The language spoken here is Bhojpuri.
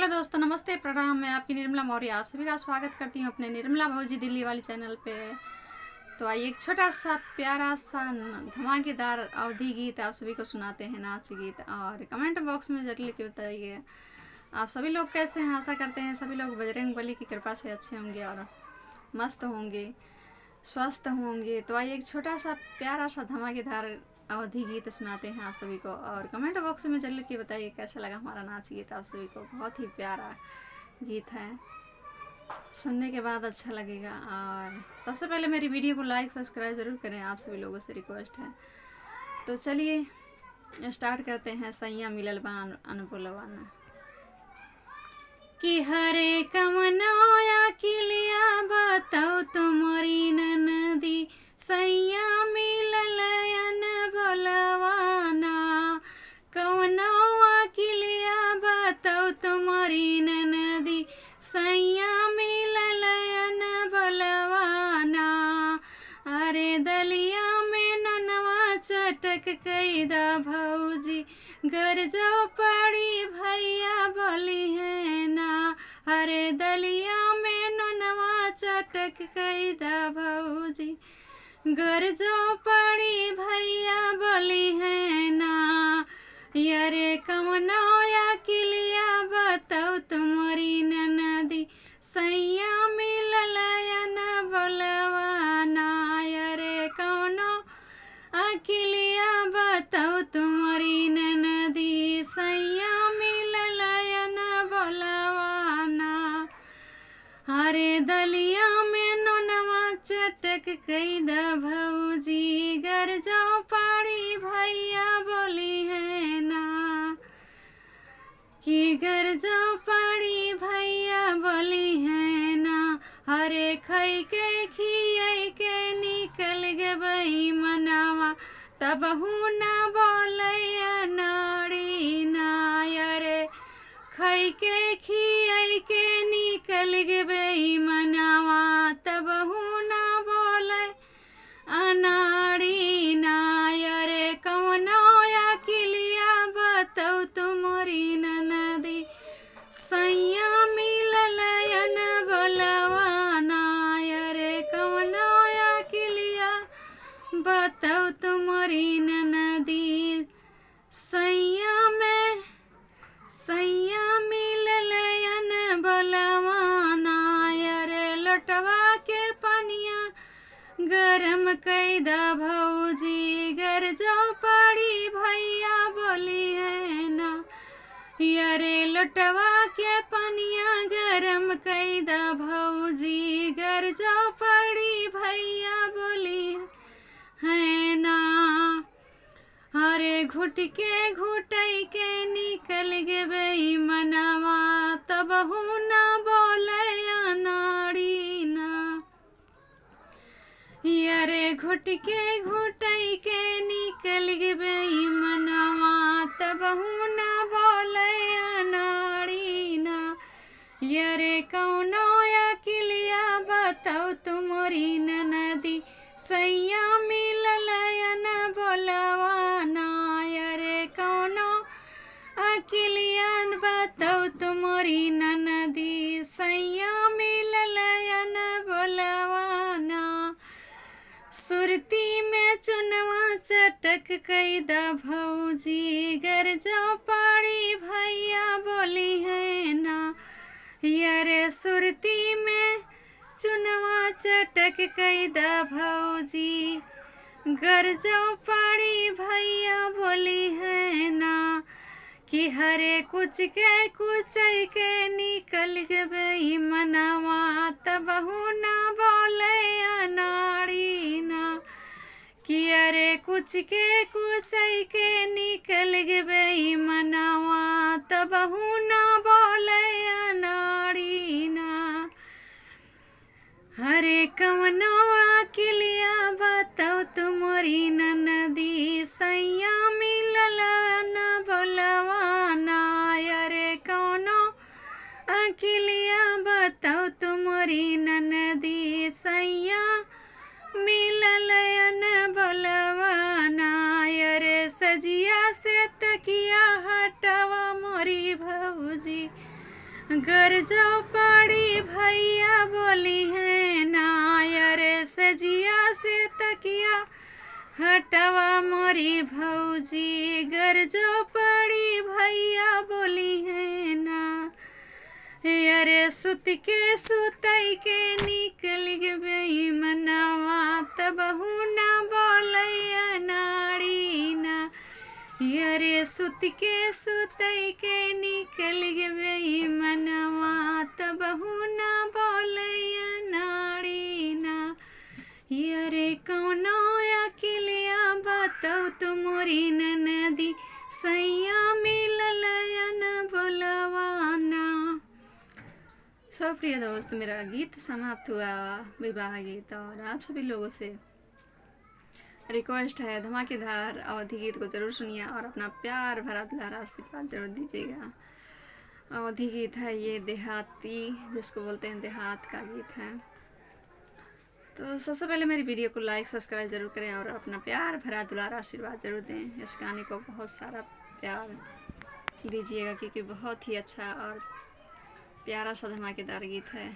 हेलो दोस्तों, नमस्ते, प्रणाम। मैं आपकी निर्मला मौर्य आप सभी का स्वागत करती हूँ अपने निर्मला भौजी दिल्ली वाली चैनल पे। तो आइए एक छोटा सा प्यारा सा धमाकेदार अवधि गीत आप सभी को सुनाते हैं, नाच गीत। और कमेंट बॉक्स में जरूर लिख के बताइए आप सभी लोग कैसे हैं। आशा करते हैं सभी लोग बजरंग बली की कृपा से अच्छे होंगे और मस्त होंगे, स्वस्थ होंगे। तो आइए एक छोटा सा प्यारा सा धमाकेदार अवधि गीत सुनाते हैं आप सभी को। और कमेंट बॉक्स में जरूर के बताइए कैसा लगा हमारा नाच गीत आप सभी को। बहुत ही प्यारा गीत है, सुनने के बाद अच्छा लगेगा। और सबसे पहले मेरी वीडियो को लाइक सब्सक्राइब ज़रूर करें, आप सभी लोगों से रिक्वेस्ट है। तो चलिए स्टार्ट करते हैं। सैया मिलल बान अनबुलवाना कि हरे कमनोया किलिया बताओ तुम्हारी ननदी सैया मिलल भोलवाना। कवनोआ किलिया बताओ तुम्हारी ननदी सैया मिलल भोलवाना। अरे दलिया में ननवा चटक कैदा भौजी घर जाओ पड़ी भैया बोली है ना। अरे दलिया में ननवा चटक कैदा भौजी घर जाओ पड़ी भैया बोली है ना। यारे कमनोया किलिया बताओ तुम्हारी ननदी सैया मिलल बोलवाना। यारे कौनो अकिलिया बताओ तुम्हारी ननदी सैया मिलल बोलवाना। अरे दलिया में ननवा चटक कैदा भौजी घर जाओ पड़ी भैया बोली है ना। कि घर जाओ पड़ी भैया बोली है ना। अरे खई के खियाई के निकल गई मनावा तब हूँ ना बोलैया नाड़ी ना। अरे खई के खियाई के निकल गई मनावा तब हूँ ना बोले अनाड़ी ना। अरे कवनोया किलिया बताओ तुम्हारी ननदी सैया मिलल बोलवाना। अरे कवनोया किलिया बताओ तुम्हारी ननदी सैया मिलल बोलवाना। अरे लटवा के पनिया गरम कैदा भौजी घर जाओ पड़ी भैया बोली है ना। यारे लटवा के पनिया गरम कैदा भौजी घर जाओ पड़ी भैया बोली है ना। अरे घुट के घुटई के निकल गई मनवा तब हूँ ना बोले नाड़ी ना। यारे घुट के घुटई के निकल गई मनवा तब हूँ ना बोले नाड़ी ना। यारे कौनोया किलिया बताओ तुम्हारी ननदी सैया मिलल बोलवाना। यारे कौनो अकिलिया बताओ तुम्हारी ननदी सैया मिलल बोलवाना। सुरती में चुनवा चटक कैदा भौजी घर जाओ पड़ी भैया बोली है ना। यारे सुरती में चुनवा चटक कैदा भौजी घर जाओ पड़ी भैया बोली है ना। कि हरे कुछ के निकल गई मनवा तब हूँ ना बोले नाड़ी ना। कि अरे कुछ के निकल गई मनवा तब हूँ ना बोले नाड़ी ना। हरे कवनोआ किलिया बताओ तुम्हारी ननदी सैया मिलल बोलवाना। अरे कौनो अकिलिया बताओ तुम्हारी ननदी सैया मिलल बोलवाना। अरे सजिया से तकिया हटावा मोरी भौजी घर जो पड़ी भैया बोली है नायर सजिया से तकिया हटवा मोरी भौजी। घर जो पड़ी भैया बोली है ना अरे सुत के सुतई के निकल गई मनवा तब ना बोलैया नाड़ी ना। अरे सुत के सुतई के निकल गई मनवा तब ना बोलैया नाड़ी ना। अरे कौनो अकेलिया बताओ तुमरी नदी सैया मिलल न बोलवाना। सो प्रिय दोस्त, मेरा गीत समाप्त हुआ, विवाह गीत, और आप सभी लोगों से रिक्वेस्ट है धमाकेदार अवधि गीत को ज़रूर सुनिए और अपना प्यार भरा दुलारा आशीर्वाद जरूर दीजिएगा। अवधि गीत है ये, देहाती जिसको बोलते हैं, देहात का गीत है। तो सबसे पहले मेरी वीडियो को लाइक सब्सक्राइब जरूर करें और अपना प्यार भरा दुलारा आशीर्वाद जरूर दें। इस गाने को बहुत सारा प्यार दीजिएगा क्योंकि बहुत ही अच्छा और प्यारा सा धमाकेदार गीत है।